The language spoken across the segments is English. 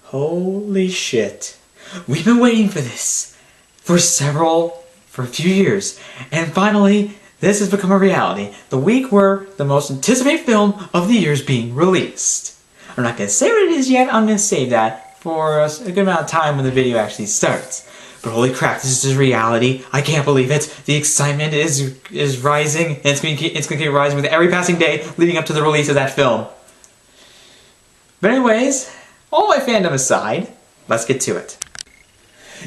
Holy shit. We've been waiting for this for a few years. And finally, this has become a reality. The week where the most anticipated film of the year is being released. I'm not going to say what it is yet. I'm going to save that for a good amount of time when the video actually starts. But holy crap, this is reality. I can't believe it. The excitement is rising. And it's going to keep rising with every passing day leading up to the release of that film. But anyways, all my fandom aside, let's get to it.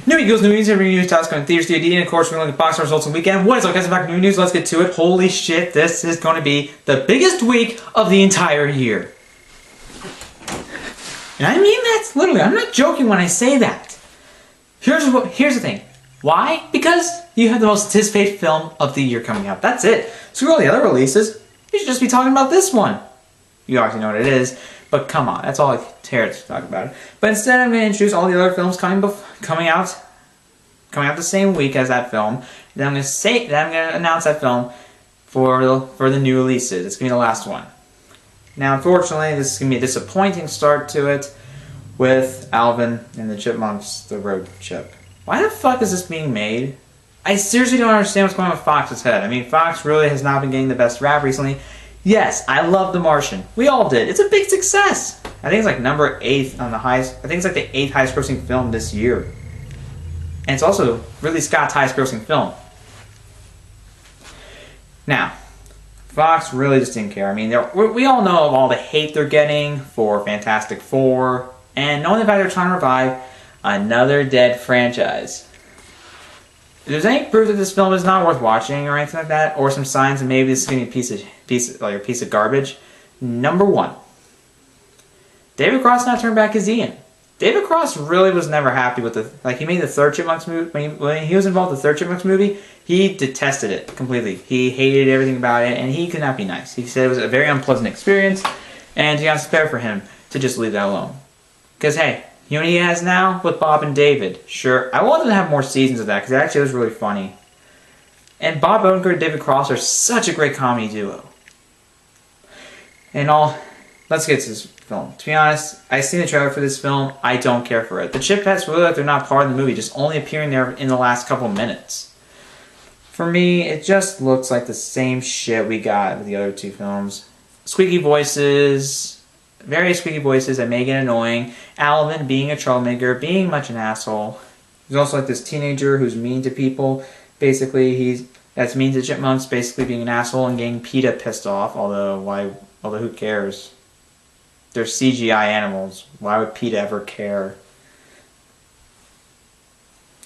New week goes new news, every news task on theaters, DVD, and of course we're going to look at box office results on the weekend. What is up guys, back new news, let's get to it. Holy shit, this is going to be the biggest week of the entire year. And I mean that literally, I'm not joking when I say that. Here's the thing. Why? Because you have the most anticipated film of the year coming out. That's it. Screw all the other releases. You should just be talking about this one. You already know what it is. But come on, that's all I care to talk about it. But instead, I'm going to introduce all the other films coming out the same week as that film. Then I'm going to announce that film for the new releases. It's going to be the last one. Now, unfortunately, this is going to be a disappointing start to it with Alvin and the Chipmunks: The Road Chip. Why the fuck is this being made? I seriously don't understand what's going on with Fox's head. I mean, Fox really has not been getting the best rap recently. Yes, I love The Martian. We all did. It's a big success. I think it's like number 8 on the highest. I think it's like the 8th highest grossing film this year. And it's also Ridley Scott's highest grossing film. Now, Fox really just didn't care. I mean, we all know of all the hate they're getting for Fantastic Four, and knowing the fact they're trying to revive another dead franchise. If there's any proof that this film is not worth watching or anything like that, or some signs that maybe this is going to be a piece of garbage, number 1, David Cross not turned back as Ian. David Cross really was never happy with he made the third Chipmunks movie. When he was involved in the third Chipmunks movie, he detested it completely. He hated everything about it, and he could not be nice. He said it was a very unpleasant experience, and to be honest, it's fair for him to just leave that alone. Because hey, you know what he has now with Bob and David? Sure, I wanted to have more seasons of that because it actually was really funny. And Bob Odenkirk and David Cross are such a great comedy duo. Let's get to this film. To be honest, I've seen the trailer for this film. I don't care for it. The Chip Pets really like they're not part of the movie, just only appearing there in the last couple minutes. For me, it just looks like the same shit we got with the other two films. Squeaky voices, very squeaky voices that make it annoying. Alvin being a troublemaker, being much an asshole. There's also like this teenager who's mean to people. Basically, that's mean to Chipmunks, basically being an asshole and getting PETA pissed off. Although who cares? They're CGI animals. Why would PETA ever care?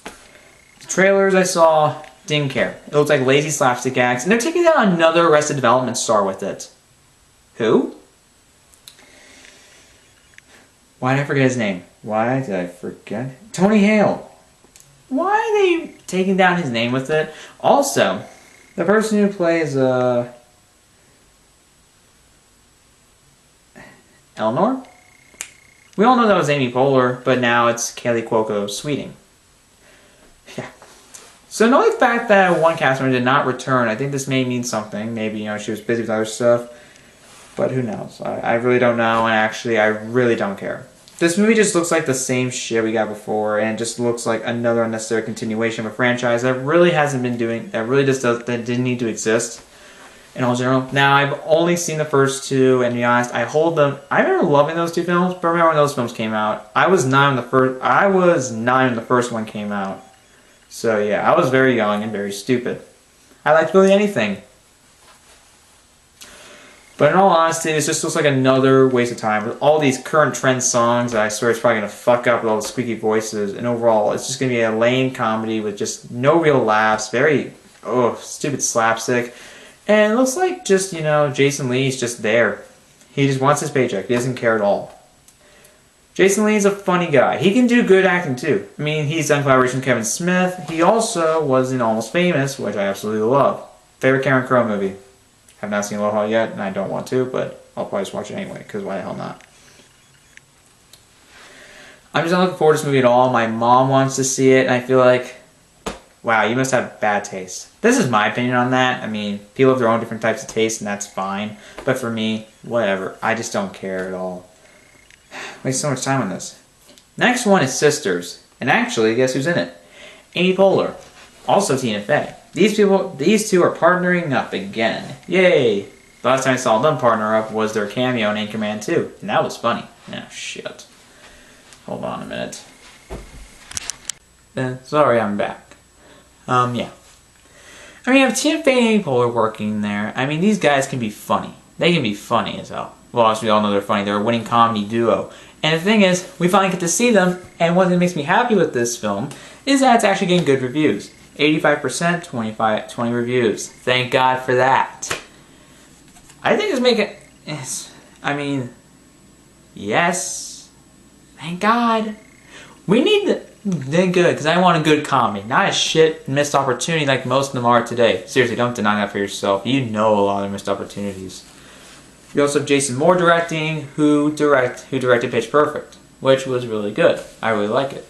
The trailers I saw didn't care. It looked like lazy slapstick acts, and they're taking down another Arrested Development star with it. Who? Why did I forget his name? Why did I forget? Tony Hale. Why are they taking down his name with it? Also, the person who plays Eleanor? We all know that was Amy Poehler, but now it's Kaylee Cuoco Sweeting. Yeah. So knowing the fact that one cast member did not return, I think this may mean something. Maybe, she was busy with other stuff. But who knows? I really don't know, and actually, I really don't care. This movie just looks like the same shit we got before, and it just looks like another unnecessary continuation of a franchise that really hasn't been doing, that didn't need to exist in all general. Now, I've only seen the first two, and to be honest, I remember loving those two films, but remember when those films came out. I was 9 when the first one came out. So yeah, I was very young and very stupid. I liked really anything. But in all honesty, this just looks like another waste of time. With all these current trend songs that I swear it's probably going to fuck up with all the squeaky voices. And overall, it's just going to be a lame comedy with just no real laughs. Very, stupid slapstick. And it looks like just, Jason Lee's just there. He just wants his paycheck. He doesn't care at all. Jason Lee's a funny guy. He can do good acting too. I mean, he's done collaboration with Kevin Smith. He also was in Almost Famous, which I absolutely love. Favorite Cameron Crowe movie. Have not seen Aloha yet, and I don't want to, but I'll probably just watch it anyway, because why the hell not? I'm just not looking forward to this movie at all. My mom wants to see it, and I feel like, wow, you must have bad taste. This is my opinion on that. I mean, people have their own different types of taste, and that's fine. But for me, whatever. I just don't care at all. Waste so much time on this. Next one is Sisters. And actually, guess who's in it? Amy Poehler. Also Tina Fey. These two are partnering up again. Yay! The last time I saw them partner up was their cameo in Anchorman 2. And that was funny. Oh, shit. Hold on a minute. Sorry, I'm back. Yeah. I mean, you have Tina Fey and Amy Poehler working there. I mean, these guys can be funny. They can be funny as hell. Well, as we all know, they're funny. They're a winning comedy duo. And the thing is, we finally get to see them, and one thing that makes me happy with this film is that it's actually getting good reviews. 85%, 20 reviews. Thank God for that. I think it's making... yes. Thank God. We need the... Then good, because I want a good comedy, not a shit missed opportunity like most of them are today. Seriously, don't deny that for yourself. You know a lot of missed opportunities. You also have Jason Moore directing, who directed Pitch Perfect, which was really good. I really like it.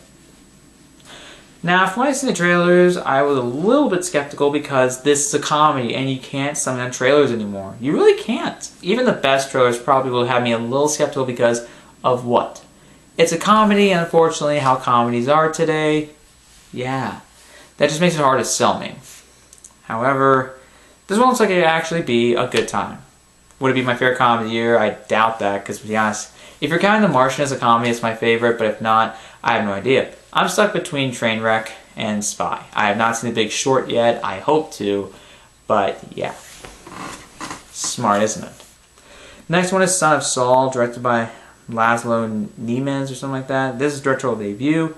Now, when I see the trailers, I was a little bit skeptical because this is a comedy and you can't summon on trailers anymore. You really can't. Even the best trailers probably will have me a little skeptical because of what? It's a comedy, and unfortunately, how comedies are today, yeah, that just makes it hard to sell me. However, this one looks like it would actually be a good time. Would it be my favorite comedy of the year? I doubt that, because to be honest, if you're counting The Martian as a comedy, it's my favorite, but if not, I have no idea. I'm stuck between Trainwreck and Spy. I have not seen The Big Short yet. I hope to, but yeah. Smart, isn't it? Next one is Son of Saul, directed by Laszlo Nemes or something like that. This is directorial debut,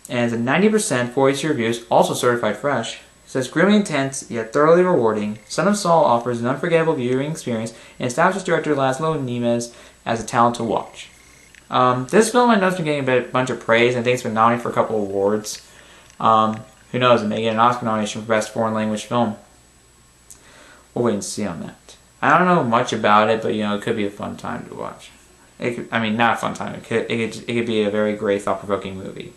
and it's a 90% 42 reviews, also certified fresh. It says, grimly intense, yet thoroughly rewarding, Son of Saul offers an unforgettable viewing experience and establishes director Laszlo Nemes as a talent to watch. This film I know has been getting a bunch of praise, and I think it's been nominated for a couple awards. Who knows, it may get an Oscar nomination for Best Foreign Language Film. We'll wait and see on that. I don't know much about it, but you know, it could be a fun time to watch. Not a fun time. It could be a very great, thought-provoking movie.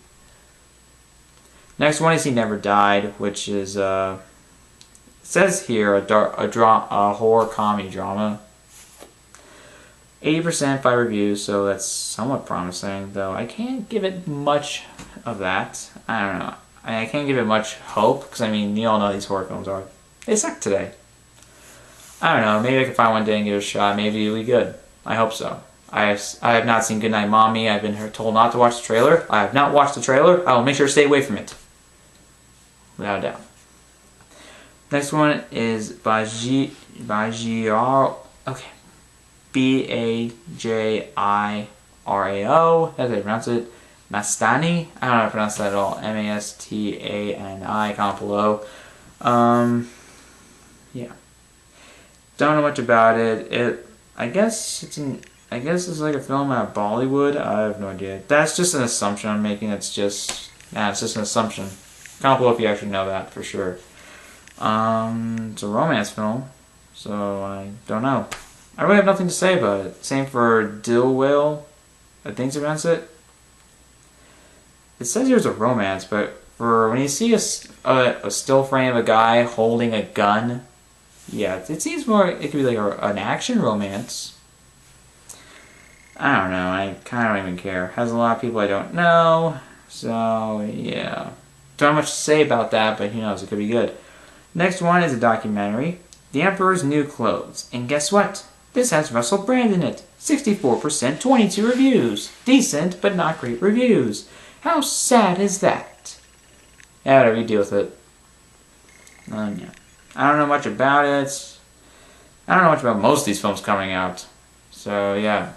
Next one is He Never Died, which is it says here a horror comedy drama. 80% by reviews, so that's somewhat promising. Though I can't give it much of that. I don't know. I can't give it much hope because you all know these horror films are. They suck today. I don't know. Maybe I can find one day and give it a shot. Maybe it'll be good. I hope so. I have not seen Goodnight Mommy. I've been told not to watch the trailer. I have not watched the trailer. I will make sure to stay away from it. Without a doubt. Next one is Bajiaro. Okay. Bajirao. That's how you pronounce it. Mastani. I don't know how to pronounce that at all. Mastani. Comment below. Yeah. Don't know much about it. I guess it's like a film out of Bollywood. I have no idea. That's just an assumption I'm making. It's just an assumption. Comment below if you actually know that for sure. It's a romance film, so I don't know. I really have nothing to say about it. Same for Dill Whale. I think to pronounce it. It says here's a romance, but for when you see a still frame of a guy holding a gun, yeah, it seems more. It could be like an action romance. I don't know. I kind of don't even care. Has a lot of people I don't know. So, yeah. Don't have much to say about that, but who knows? It could be good. Next one is a documentary. The Emperor's New Clothes. And guess what? This has Russell Brand in it. 64%, 22 reviews. Decent, but not great reviews. How sad is that? Yeah, whatever, you deal with it. Yeah. I don't know much about it. I don't know much about most of these films coming out. So, yeah.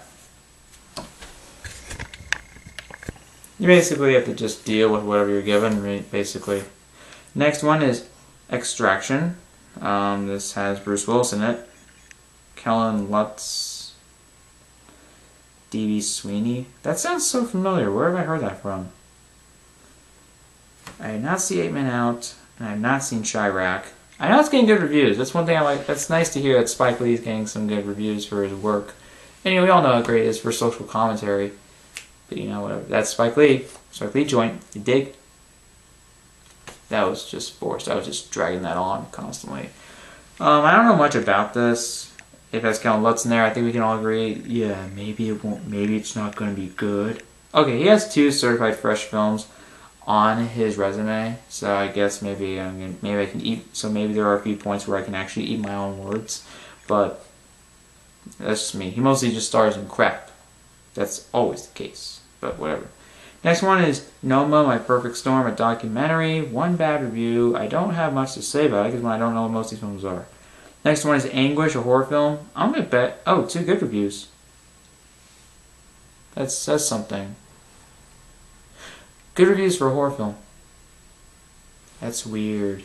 You basically have to just deal with whatever you're given, basically. Next one is Extraction. This has Bruce Willis in it. Kellen Lutz. D.B. Sweeney. That sounds so familiar. Where have I heard that from? I have not seen 8 Men Out, and I have not seen Chirac. I know it's getting good reviews. That's one thing I like. That's nice to hear that Spike Lee is getting some good reviews for his work. Anyway, we all know how great it is for social commentary. But you know, whatever. That's Spike Lee. Spike Lee joint. You dig? That was just forced. I was just dragging that on constantly. I don't know much about this. If that's Kellen Lutz in there, I think we can all agree, yeah, maybe it won't. Maybe it's not going to be good. Okay, he has 2 certified fresh films on his resume, so I guess maybe maybe I can eat. So maybe there are a few points where I can actually eat my own words, but that's just me. He mostly just stars in crap. That's always the case, but whatever. Next one is Noma, My Perfect Storm, a documentary. 1 bad review. I don't have much to say about it because I don't know what most of these films are. Next one is Anguish, a horror film. I'm gonna bet. Oh, 2 good reviews. That says something. Good reviews for a horror film. That's weird.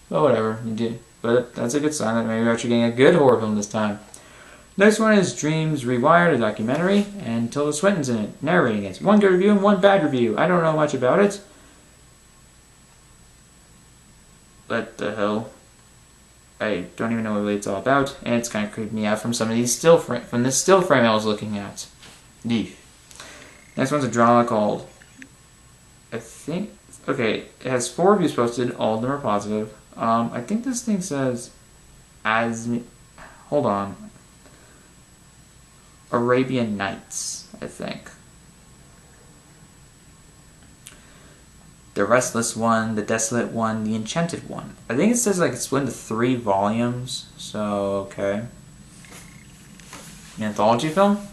But whatever, you did. But that's a good sign that maybe we're actually getting a good horror film this time. Next one is Dreams Rewired, a documentary, and Tilda Swinton's in it, narrating it. 1 good review and 1 bad review. I don't know much about it. What the hell? I don't even know what it's all about, and it's kind of creeped me out from some of these from this still frame I was looking at. Eesh. Next one's a drama called, okay, it has 4 reviews posted, all of them are positive. I think this thing says, hold on, Arabian Nights, I think. The Restless One, The Desolate One, The Enchanted One. I think it says like it's split into 3 volumes, so okay. An anthology film?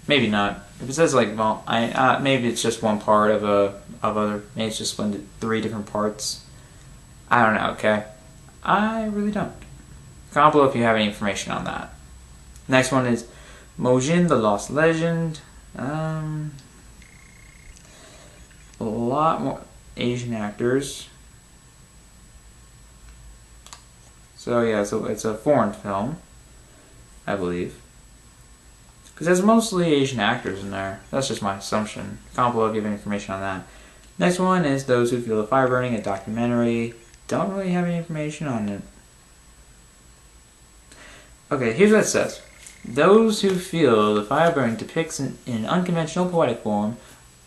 Maybe not. If it says like, well, maybe it's just one part of other. Maybe it's just split into 3 different parts. I don't know. Okay, I really don't. Comment below if you have any information on that. Next one is Mojin, the Lost Legend. A lot more Asian actors. So yeah, so it's a foreign film, I believe. Because there's mostly Asian actors in there. That's just my assumption. Comment below if you have any information on that. Next one is Those Who Feel the Fire Burning, a documentary. Don't really have any information on it. Okay, here's what it says. Those Who Feel the Fire Burning depicts in an unconventional poetic form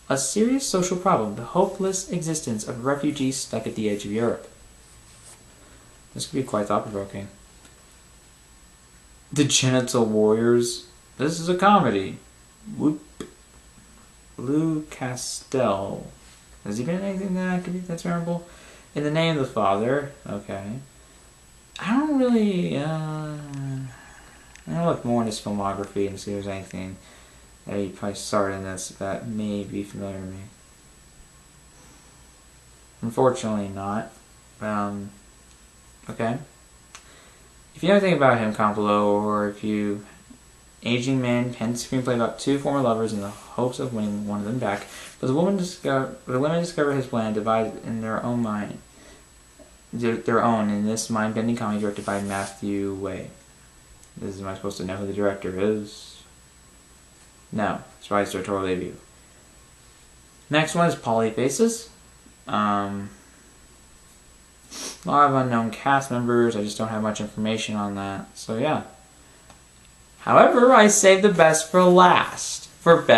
a serious social problem, the hopeless existence of refugees stuck at the edge of Europe. This could be quite thought-provoking. The Genital Warriors. This is a comedy. Whoop. Lou Castel. Has he been in anything that could be that terrible? In the Name of the Father. Okay. I don't really, I'm gonna look more in his filmography and see if there's anything that he probably starred in this that may be familiar to me. Unfortunately not. Okay. If you know anything about him, comment below, or if you... Aging man pens screenplay about 2 former lovers in the hopes of winning one of them back, but the women discover his plan divided in their own mind. Their own in this mind-bending comedy directed by Matthew Way. Am I supposed to know who the director is? No, it's probably his directorial debut. Next one is Polyfaces. A lot of unknown cast members. I just don't have much information on that. So yeah. However, I saved the best for last. Wait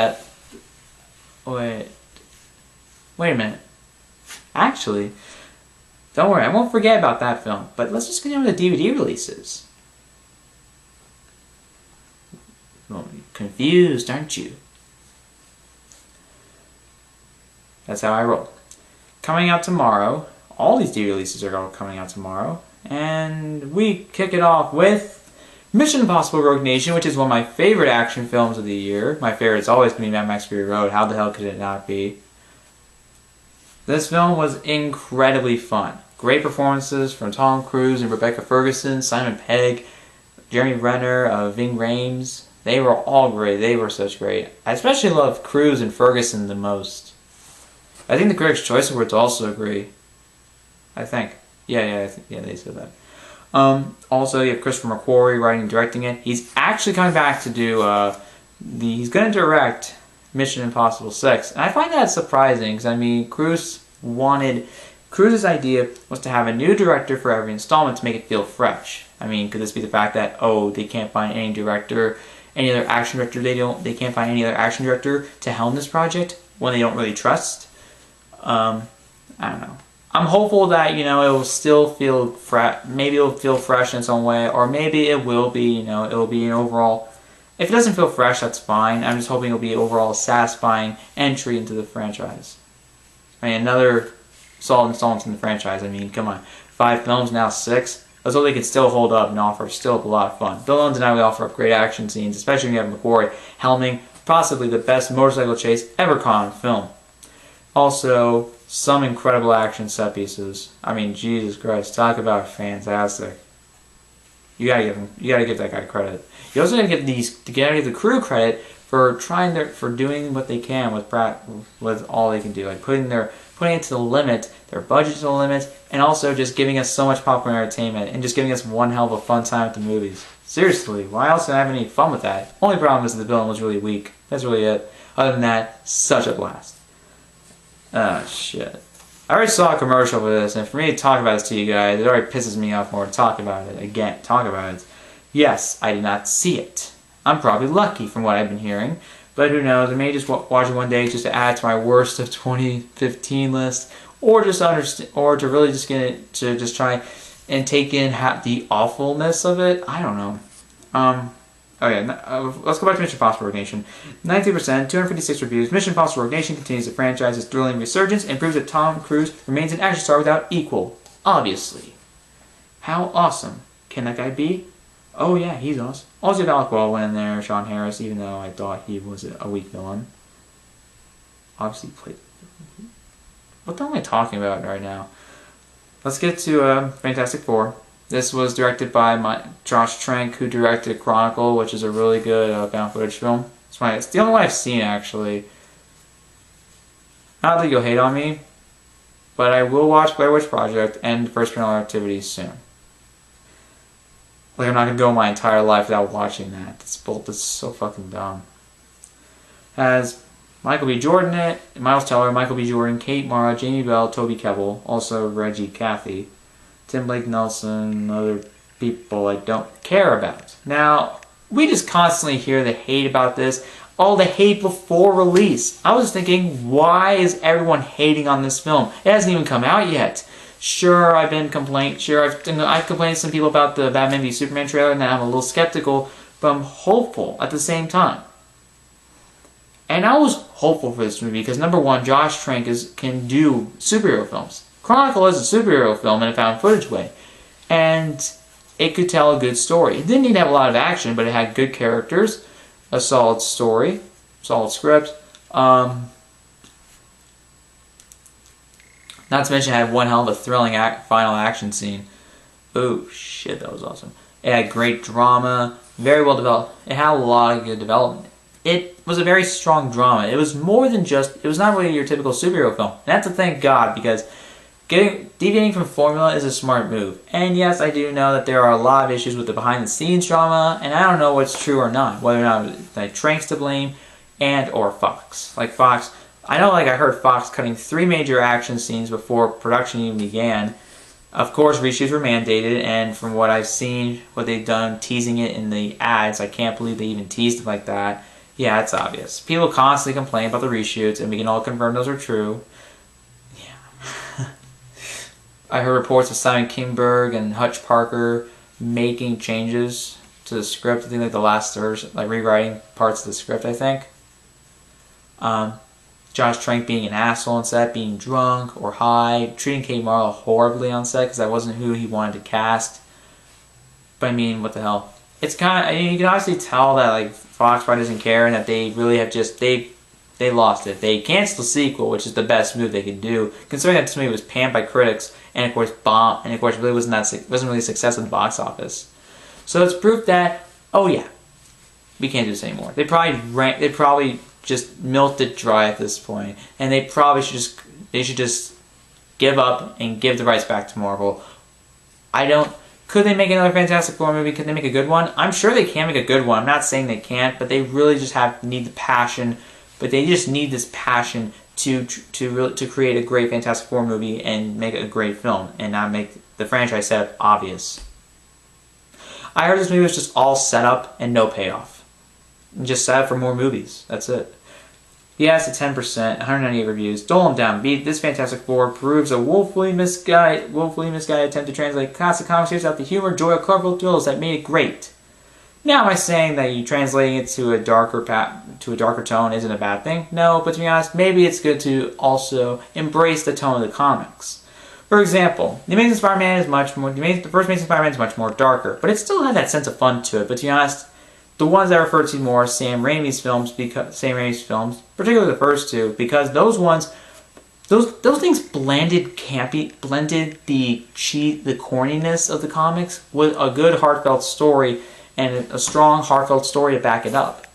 a minute. Actually, don't worry, I won't forget about that film. But let's just continue with the DVD releases. Well, you're confused, aren't you? That's how I roll. Coming out tomorrow. All these DVD releases are all coming out tomorrow. And we kick it off with Mission Impossible Rogue Nation, which is one of my favorite action films of the year. My favorite is always going to be Mad Max Fury Road. How the hell could it not be? This film was incredibly fun. Great performances from Tom Cruise and Rebecca Ferguson, Simon Pegg, Jeremy Renner, Ving Rhames. They were all great. They were such great. I especially love Cruise and Ferguson the most. I think the Critics' Choice Awards also agree. I think. Yeah, they said that. Also, you have Christopher McQuarrie writing and directing it. He's actually coming back to do, he's going to direct Mission Impossible 6. And I find that surprising, because, I mean, Cruise's idea was to have a new director for every installment to make it feel fresh. I mean, could this be the fact that, oh, they can't find any director, any other action director, they can't find any other action director to helm this project when they don't really trust? I don't know. I'm hopeful that, it will still feel maybe it'll feel fresh in some way, or maybe it will be, it will be an overall If it doesn't feel fresh, that's fine. I'm just hoping it'll be overall a satisfying entry into the franchise. I mean, another solid installment in the franchise. I mean, come on. 5 films, now 6. Let's hope they can still hold up and offer still a lot of fun. Don't undeniably offer up great action scenes, especially when you have McQuarrie helming possibly the best motorcycle chase ever caught on film. Also, some incredible action set pieces. I mean, Jesus Christ, talk about fantastic. You gotta give that guy credit. You also gotta give the crew credit for for doing what they can with all they can do, like putting it to the limit, their budget to the limit, and also just giving us so much popcorn entertainment and just giving us one hell of a fun time at the movies. Seriously, why else did I have any fun with that? Only problem is that the villain was really weak. That's really it. Other than that, such a blast. Oh shit. I already saw a commercial for this, and for me to talk about this to you guys, it already pisses me off more to talk about it. Again, talk about it. Yes, I did not see it. I'm probably lucky from what I've been hearing, but who knows, I may just watch it one day just to add to my worst of 2015 list, or just to really just get it, to just try and take in the awfulness of it. I don't know. Let's go back to Mission Impossible Rogue Nation. 90%, 256 reviews. Mission Impossible Rogue Nation continues the franchise's thrilling resurgence and proves that Tom Cruise remains an action star without equal. Obviously. How awesome can that guy be? Oh yeah, he's awesome. Also Alec Baldwin in there, Sean Harris, even though I thought he was a weak villain. Obviously played... What the hell am I talking about right now? Let's get to Fantastic Four. This was directed by Josh Trank, who directed Chronicle, which is a really good found footage film. It's the only one I've seen, actually. Not that you'll hate on me, but I will watch Blair Witch Project and First Paranormal Activity soon. Like, I'm not going to go my entire life without watching that. That's so fucking dumb. Has Michael B. Jordan in it, Miles Teller, Michael B. Jordan, Kate Mara, Jamie Bell, Toby Kebbell, also Reggie Cathy, Tim Blake Nelson, other people I don't care about. Now, we just constantly hear the hate about this. All the hate before release. I was thinking, why is everyone hating on this film? It hasn't even come out yet. Sure, I've complained to some people about the Batman v Superman trailer, and I'm a little skeptical, but I'm hopeful at the same time. And I was hopeful for this movie because, number one, Josh Trank can do superhero films. Chronicle is a superhero film in a found footage way, and it could tell a good story. It didn't need to have a lot of action, but it had good characters, a solid story, solid script. Not to mention it had one hell of a thrilling final action scene. Oh shit, that was awesome. It had great drama, very well developed. It had a lot of good development. It was a very strong drama. It was more than just, it was not really your typical superhero film. And that's a thank God, because deviating from formula is a smart move. And yes, I do know that there are a lot of issues with the behind the scenes drama, and I don't know what's true or not. Whether or not like Trank's to blame and or Fox. Like Fox, I know I heard Fox cutting 3 major action scenes before production even began. Of course, reshoots were mandated, and from what I've seen, what they've done, teasing it in the ads, I can't believe they even teased it like that. Yeah, it's obvious. People constantly complain about the reshoots, and we can all confirm those are true. Yeah. I heard reports of Simon Kinberg and Hutch Parker making changes to the script. I think like the last third, like rewriting parts of the script, I think. Josh Trank being an asshole on set, being drunk or high, treating Kate Mara horribly on set because that wasn't who he wanted to cast. But I mean, what the hell? It's kind of, I mean, you can obviously tell that like Fox probably doesn't care and that they really have just, they lost it. They canceled the sequel, which is the best move they could do, considering that this movie was panned by critics and of course bombed, and of course really wasn't really a success in the box office. So it's proof that, oh yeah, we can't do this anymore. They probably just milked it dry at this point, and they probably should just give up and give the rights back to Marvel. Could they make another Fantastic Four movie? Could they make a good one? I'm sure they can make a good one. I'm not saying they can't, but they really just need the passion. But they just need this passion to create a great Fantastic Four movie and make a great film, and not make the franchise setup obvious. I heard this movie was just all set up and no payoff. Just set up for more movies. That's it. Yes, at 10%, 198 reviews. Dole them down. This Fantastic Four proves a woefully misguided attempt to translate classic comics series without the humor, joy, or colorful thrills that made it great. Now, am I saying that you translating it to a darker tone isn't a bad thing? No, but to be honest, maybe it's good to also embrace the tone of the comics. For example, the Amazing Spider-Man is the first Amazing Spider-Man is much more darker, but it still had that sense of fun to it. But to be honest, the ones I refer to more Sam Raimi's films, particularly the first two, because those ones, those things blended the corniness of the comics with a good heartfelt story and a strong heartfelt story to back it up.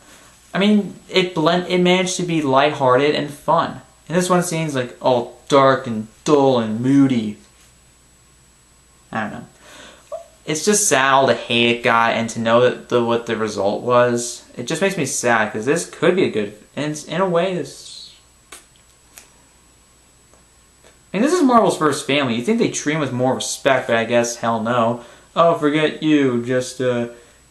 I mean, it managed to be lighthearted and fun. And this one seems like all dark and dull and moody. I don't know. It's just sad all the hate it got, and to know that what the result was, it just makes me sad, because this could be a good, and in a way, this is Marvel's first family. You'd think they treat him with more respect, but I guess hell no. Oh, forget you, just go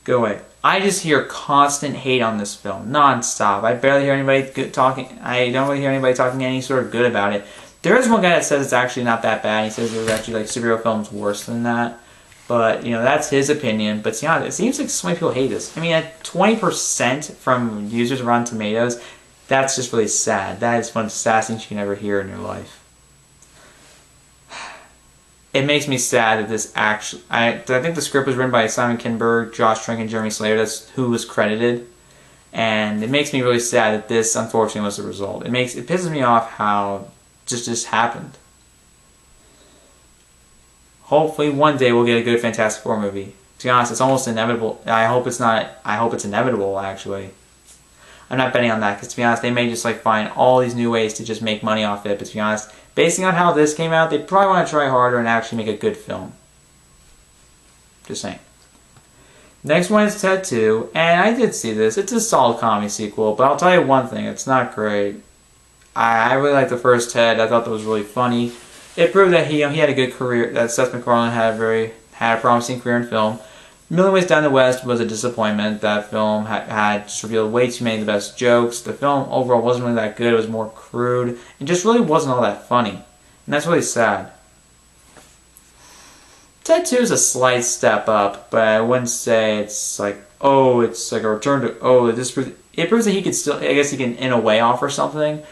away. I just hear constant hate on this film, non-stop. I barely hear anybody talking. I don't really hear anybody talking any sort of good about it. There is one guy that says it's actually not that bad. He says there's actually like superhero films worse than that. But, you know, that's his opinion. But, yeah, it seems like so many people hate this. I mean, at 20% from users of Rotten Tomatoes, that's just really sad. That is one of the saddest things you can ever hear in your life. It makes me sad that this actually... I think the script was written by Simon Kinberg, Josh Trank, and Jeremy Slater. That's who was credited. And it makes me really sad that this, unfortunately, was the result. It pisses me off how just happened. Hopefully one day we'll get a good Fantastic Four movie. To be honest, it's almost inevitable. I hope it's not. I hope it's inevitable, actually. I'm not betting on that, because to be honest, they may just like find all these new ways to just make money off it. But to be honest, basing on how this came out, they probably want to try harder and actually make a good film. Just saying. Next one is Ted 2, and I did see this. It's a solid comedy sequel, but I'll tell you one thing, it's not great. I really liked the first Ted. I thought that was really funny. It proved that he had a good career, that Seth MacFarlane had a promising career in film. Million Ways Down the West was a disappointment. That film had just revealed way too many of the best jokes. The film overall wasn't really that good. It was more crude. It just really wasn't all that funny. And that's really sad. Ted 2 is a slight step up, but I wouldn't say it's like, oh, it's like a return to, oh, it proves that he could still, I guess he can in a way offer something.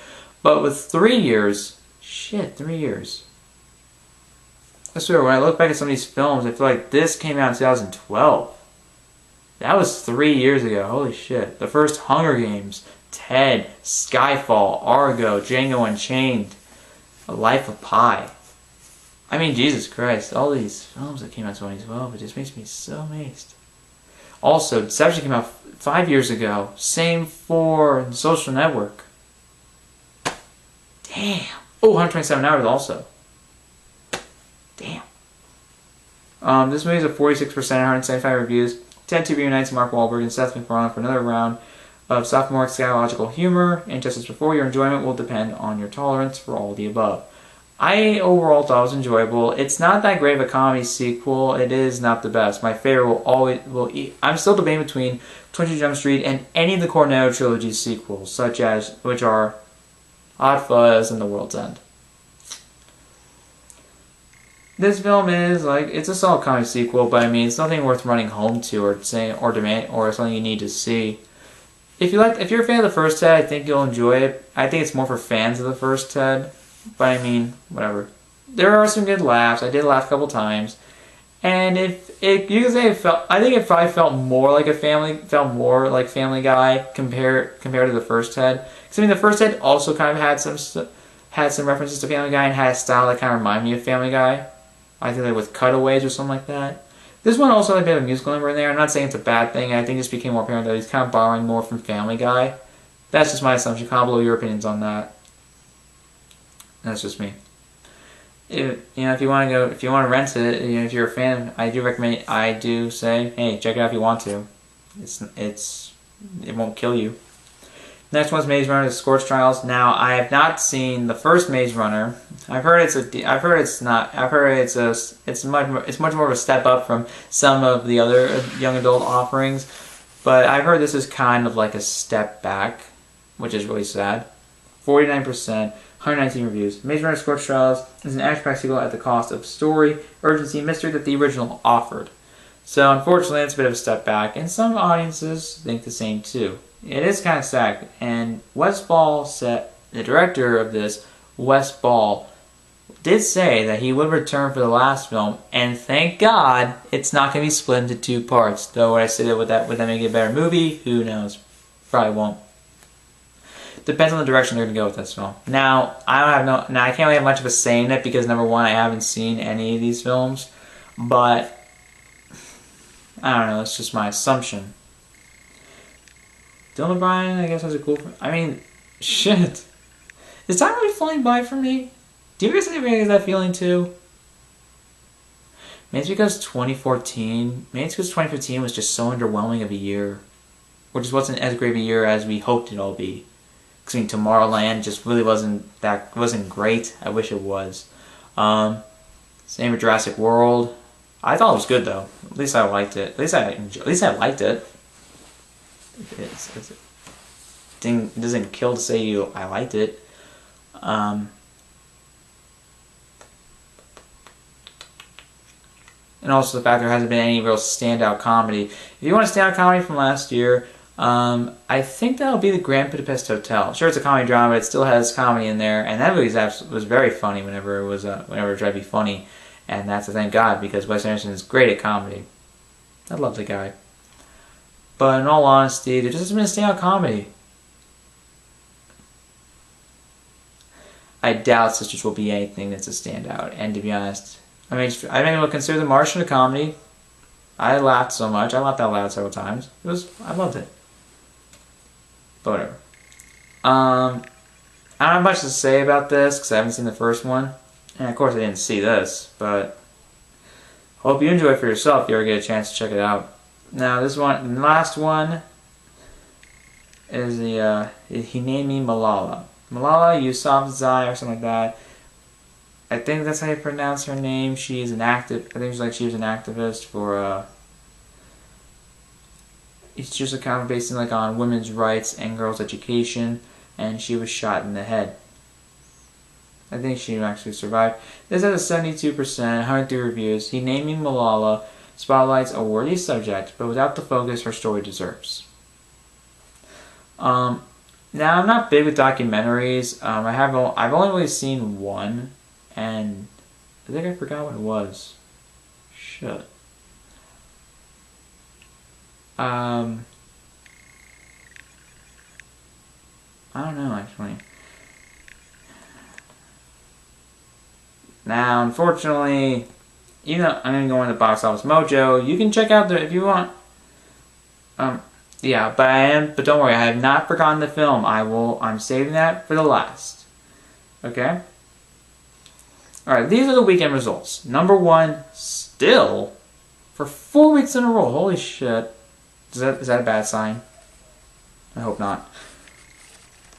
But with 3 years, 3 years. I swear, when I look back at some of these films, I feel like this came out in 2012. That was 3 years ago. Holy shit. The first Hunger Games, Ted, Skyfall, Argo, Django Unchained, A Life of Pi. I mean, Jesus Christ. All these films that came out in 2012, it just makes me so amazed. Also, Deception came out 5 years ago. Same for Social Network. Damn. Oh, 127 Hours also. Damn. This movie is a 46% at 175 reviews. Ted 2 reunites Mark Wahlberg and Seth MacFarlane for another round of sophomoric psychological humor. And just as before, your enjoyment will depend on your tolerance for all the above. I overall thought it was enjoyable. It's not that great of a comedy sequel. It is not the best. My favorite I'm still debating between 22 Jump Street and any of the Cornetto trilogy sequels, which are Hot Fuzz and The World's End. This film is it's a solid comedy sequel, but I mean it's nothing worth running home to or something you need to see. If you're a fan of the first Ted, I think you'll enjoy it. I think it's more for fans of the first Ted, but I mean whatever. There are some good laughs. I did laugh a couple times, and you can say I think it probably felt more like Family Guy compared to the first Ted. Because I mean the first Ted also kind of had some references to Family Guy and had a style that kind of reminded me of Family Guy. I think like with cutaways or something like that. This one also had a bit of a musical number in there. I'm not saying it's a bad thing. I think it just became more apparent that he's kind of borrowing more from Family Guy. That's just my assumption. Comment below your opinions on that. That's just me. If you want to rent it, if you're a fan, I do say, hey, check it out if you want to. It won't kill you. Next one's Maze Runner: The Scorch Trials. Now, I have not seen the first Maze Runner. I've heard it's much more of a step up from some of the other young adult offerings, but I've heard this is kind of like a step back, which is really sad. 49%, 119 reviews. Maze Runner: Scorch Trials is an action-packed sequel at the cost of story, urgency, and mystery that the original offered. So unfortunately, it's a bit of a step back, and some audiences think the same too. It is kind of sad. And Wes Ball said, the director of this, Wes Ball, did say that he would return for the last film, and thank God it's not going to be split into 2 parts. Though when I say that would that make it a better movie? Who knows? Probably won't. Depends on the direction they're going to go with this film. Now I can't really have much of a say in it because number one, I haven't seen any of these films, but I don't know. It's just my assumption. Dylan O'Brien, I guess, has a cool. I mean, shit. Is time really flying by for me? Do you guys get that feeling too? Maybe it's because 2014. Maybe it's because 2015 was just so underwhelming of a year, or just wasn't as great of a year as we hoped it'll be. Because I mean, Tomorrowland just really wasn't great. I wish it was. Same with Jurassic World. I thought it was good though. At least I liked it. At least I liked it. It doesn't kill to say I liked it. And also the fact there hasn't been any real standout comedy. If you want a standout comedy from last year, I think that'll be the Grand Budapest Hotel. Sure, it's a comedy drama, but it still has comedy in there, and that movie was very funny whenever it tried to be funny, and that's a thank God because Wes Anderson is great at comedy. I love the guy. But in all honesty, there just hasn't been a standout comedy. I doubt Sisters will be anything that's a standout, and to be honest, I would consider The Martian a comedy. I laughed so much. I laughed out loud several times. I loved it. But whatever. I don't have much to say about this because I haven't seen the first one. And of course I didn't see this, but hope you enjoy it for yourself if you ever get a chance to check it out. Now the last one is He Named Me Malala. Malala Yousafzai or something like that. I think that's how you pronounce her name. She was an activist for it's just a kind based on women's rights and girls' education, and she was shot in the head. I think she actually survived. This has a 72%, 103 reviews. He Named Me Malala spotlights a worthy subject, but without the focus her story deserves. Now I'm not big with documentaries. I've only really seen one. And I think I forgot what it was. Shit. I don't know actually. Now, unfortunately, I'm gonna go into Box Office Mojo. You can check out if you want. Yeah, but don't worry, I have not forgotten the film. I'm saving that for the last. Okay. Alright, these are the weekend results. Number 1, still, for 4 weeks in a row. Holy shit. Is that a bad sign? I hope not.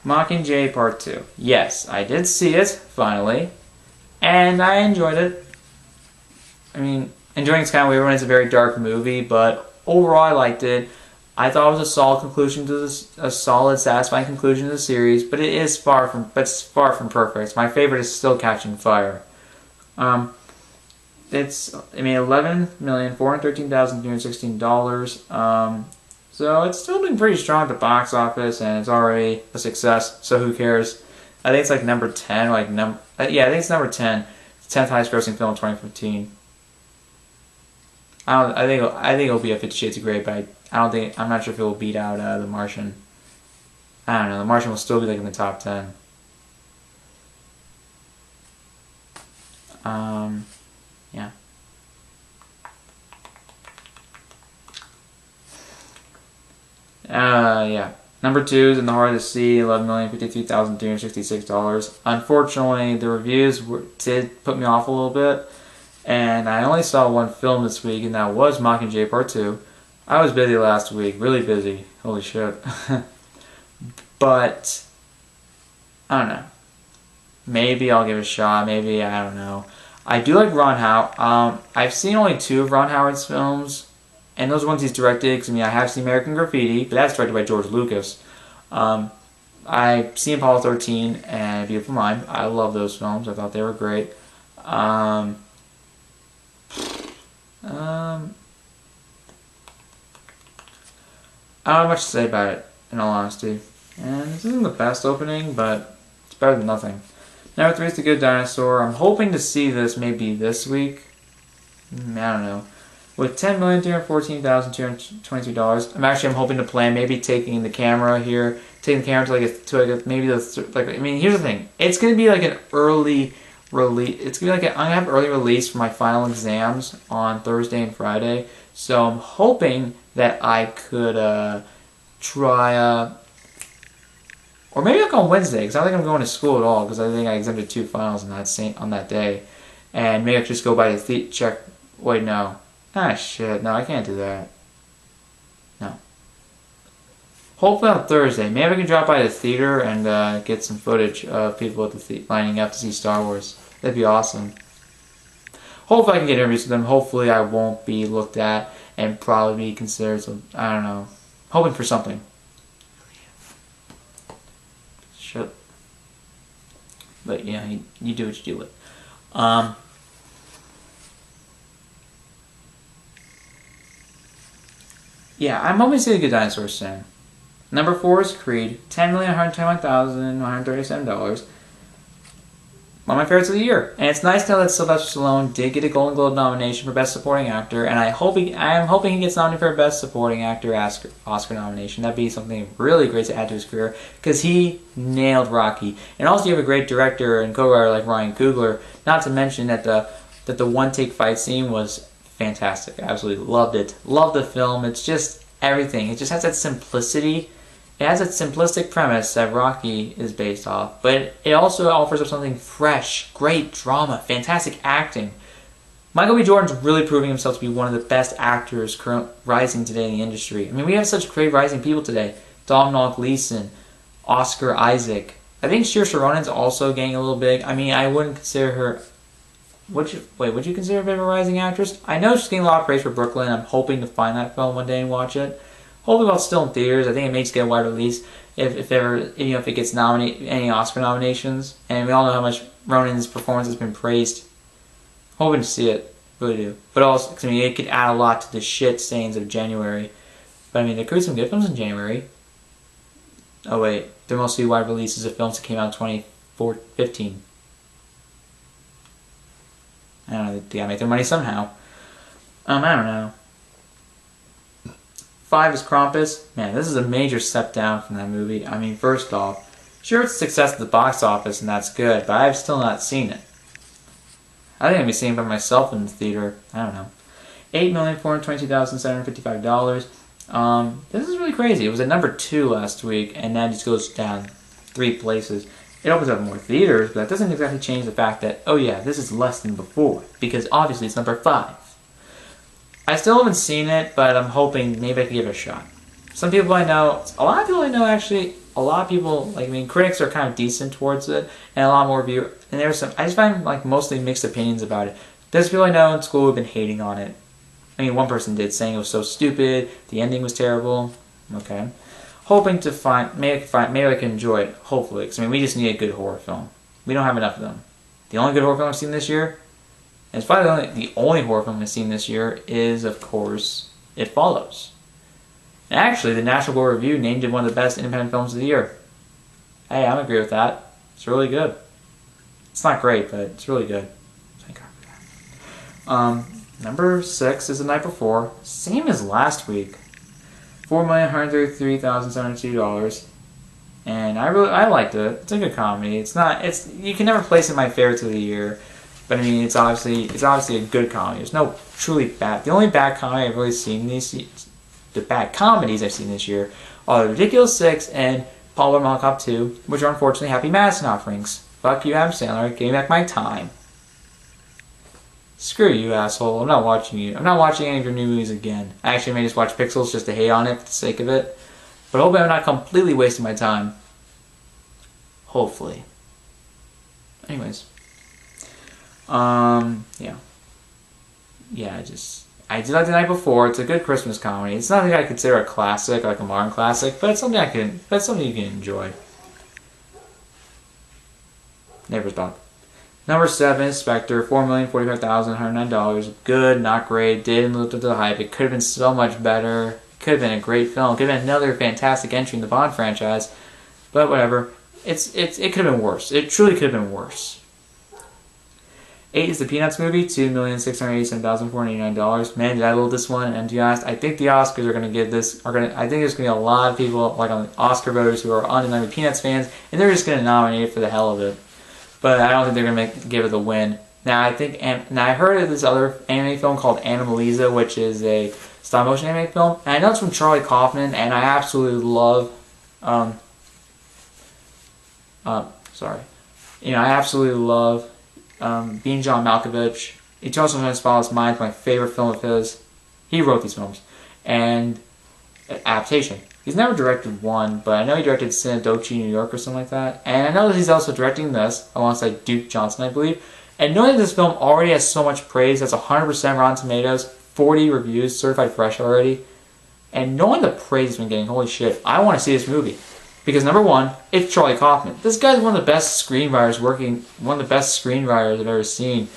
Mockingjay Part 2. Yes, I did see it, finally. And I enjoyed it. I mean, enjoying it's kind of weird when it's a very dark movie, but overall I liked it. I thought it was a solid, satisfying conclusion to the series, but it's far from perfect. My favorite is still Catching Fire. It's $11,413,316. So it's still been pretty strong at the box office, and it's already a success. So who cares? I think it's like number 10, I think it's number 10. It's the 10th highest grossing film in 2015. I think it'll be a 50 Shades of Grey, but I'm not sure if it will beat out The Martian. I don't know. The Martian will still be in the top 10. Yeah. Yeah. Number 2 is In the Heart of the Sea, $11,053,366. Unfortunately, the reviews did put me off a little bit, and I only saw one film this week, and that was Mockingjay Part 2. I was busy last week, really busy. Holy shit. But I don't know. Maybe I'll give it a shot. Maybe, I don't know. I do like Ron Howard. I've seen only 2 of Ron Howard's films, and those ones he's directed. Because I have seen American Graffiti, but that's directed by George Lucas. I've seen Apollo 13 and Beautiful Mind. I love those films. I thought they were great. I don't have much to say about it, in all honesty. And this isn't the best opening, but it's better than nothing. Number 3 is The Good Dinosaur. I'm hoping to see this maybe this week. I don't know. With $10,314,222, I'm hoping to plan maybe taking the camera here, taking the camera to here's the thing. It's gonna be like an early release. It's gonna be like I'm gonna have early release for my final exams on Thursday and Friday. So I'm hoping that I could try or maybe I'll go on Wednesday because I don't think I'm going to school at all because I think I exempted 2 finals on that day, and maybe I could just go by the check. Wait, no. Ah, shit. No, I can't do that. No. Hopefully on Thursday. Maybe I can drop by the theater and get some footage of people at the lining up to see Star Wars. That'd be awesome. Hopefully I can get interviews with them. Hopefully I won't be looked at and probably be considered some, I don't know. Hoping for something. Shit. But yeah, you do what you do with. Yeah, I'm hoping to see The Good Dinosaur soon. Number 4 is Creed, $10,121,137. One of my favorites of the year. And it's nice to know that Sylvester Stallone did get a Golden Globe nomination for Best Supporting Actor, and I am hoping he gets nominated for a Best Supporting Actor Oscar nomination. That'd be something really great to add to his career, because he nailed Rocky. And also you have a great director and co-writer like Ryan Coogler, not to mention that the one-take fight scene was fantastic. I absolutely loved it. Loved the film. It's just everything. It just has that simplicity. It has that simplistic premise that Rocky is based off, but it also offers up something fresh, great drama, fantastic acting. Michael B. Jordan's really proving himself to be one of the best actors rising today in the industry. I mean, we have such great rising people today. Domhnall Gleeson, Oscar Isaac. I think Saoirse Ronan's also getting a little big. I mean, I wouldn't consider her... would you consider her a bit of a rising actress? I know she's getting a lot of praise for Brooklyn. I'm hoping to find that film one day and watch it. Hopefully while it's still in theaters. I think it may just get a wide release if it gets any Oscar nominations. And we all know how much Ronan's performance has been praised. Hoping to see it. Really do. But also, cause, I mean, it could add a lot to the shit stains of January. But I mean, there could be some good films in January. Oh wait, they're mostly wide releases of films that came out in 2015. I don't know, they gotta make their money somehow. I don't know. 5 is Krampus. Man, this is a major step down from that movie. I mean, first off, sure it's a success at the box office and that's good, but I've still not seen it. I think I'd be seeing it by myself in the theater. I don't know. $8,422,755. This is really crazy. It was at number 2 last week, and that just goes down 3 places. It opens up more theaters, but that doesn't exactly change the fact that, oh yeah, this is less than before, because obviously it's number 5. I still haven't seen it, but I'm hoping maybe I can give it a shot. Some people I know, a lot of people I know actually, a lot of people, like, I mean, critics are kind of decent towards it, and a lot more viewers, and there's some, I just find, like, mostly mixed opinions about it. There's people I know in school who've been hating on it. I mean, one person did, saying it was so stupid, the ending was terrible. Okay. Hoping to maybe I can enjoy it, hopefully, because, I mean, we just need a good horror film. We don't have enough of them. The only good horror film I've seen this year, and it's probably the only horror film I've seen this year, is, of course, It Follows. And actually, the National Board Review named it one of the best independent films of the year. Hey, I agree with that. It's really good. It's not great, but it's really good. Thank God for that. Number 6 is The Night Before. Same as last week. $4,133,702. And I liked it. It's a good comedy. You can never place it in my favorites of the year. But I mean, it's obviously a good comedy. There's no truly bad. The only bad comedy I've really seen the bad comedies I've seen this year are The Ridiculous Six and Paul Blart Mall Cop 2, which are unfortunately Happy Madison offerings. Fuck you, Adam Sandler. Give me back my time. Screw you, asshole. I'm not watching you. I'm not watching any of your new movies again. I actually may just watch Pixels just to hate on it for the sake of it. But hopefully I'm not completely wasting my time. Hopefully. Anyways. Yeah. Yeah, I did like The Night Before. It's a good Christmas comedy. It's not like I consider a classic, like a modern classic, but it's something you can enjoy. Neighbor's Dog. Number 7 is Spectre, $4,045,109. Good, not great, didn't live up to the hype. It could have been so much better. could have been a great film. It could have been another fantastic entry in the Bond franchise. But whatever. It could have been worse. It truly could have been worse. 8 is the Peanuts movie, $2,687,489. Man, did I love this one. And to be honest, I think the Oscars are going to give this. I think there's going to be a lot of people, like on the Oscar voters, who are undeniably Peanuts fans, and they're just going to nominate it for the hell of it. But I don't think they're going to give it the win. Now I heard of this other anime film called Anomalisa, which is a stop motion anime film, and I know it's from Charlie Kaufman, and I absolutely love. I absolutely love. Being John Malkovich. Eternal Sunshine of the Spotless Mind is my favorite film of his. He wrote these films. And adaptation. He's never directed one, but I know he directed Synecdoche, New York or something like that. And I know that he's also directing this alongside Duke Johnson, I believe. And knowing that this film already has so much praise, that's 100% Rotten Tomatoes, 40 reviews, certified fresh already. And knowing the praise it's been getting, holy shit, I want to see this movie. Because number one, it's Charlie Kaufman. This guy's one of the best screenwriters I've ever seen.